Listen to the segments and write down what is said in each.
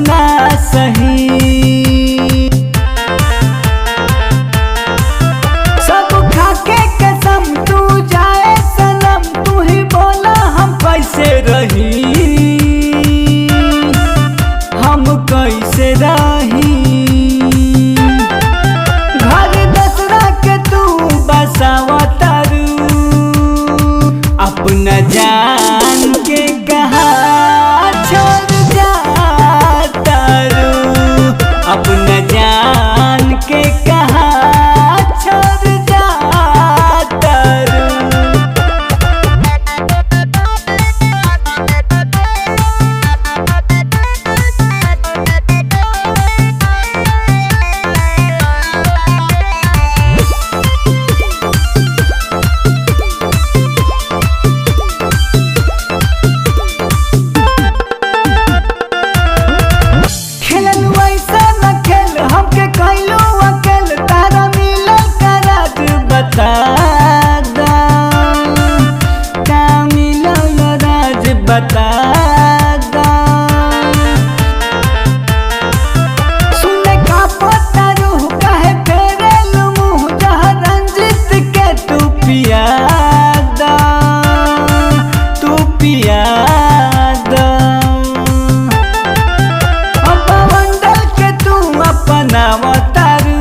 ना सही। सब खाके कसम तू जाए सनम, तू ही बोला हम कैसे रही, हम कैसे रही। घर दसरा के तू बसावतारू, अपना जान के कहाँ छोड़ जातारू, अपना जान के कहाँ छोड़ जातारू। बता दा सुने का पता रूह काहे फेरेल मुँह, जहाँ रंजित के तू पियादा, तू पियादा। अब बंडल के तू अपना वतारू,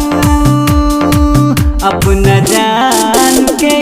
अपना जान के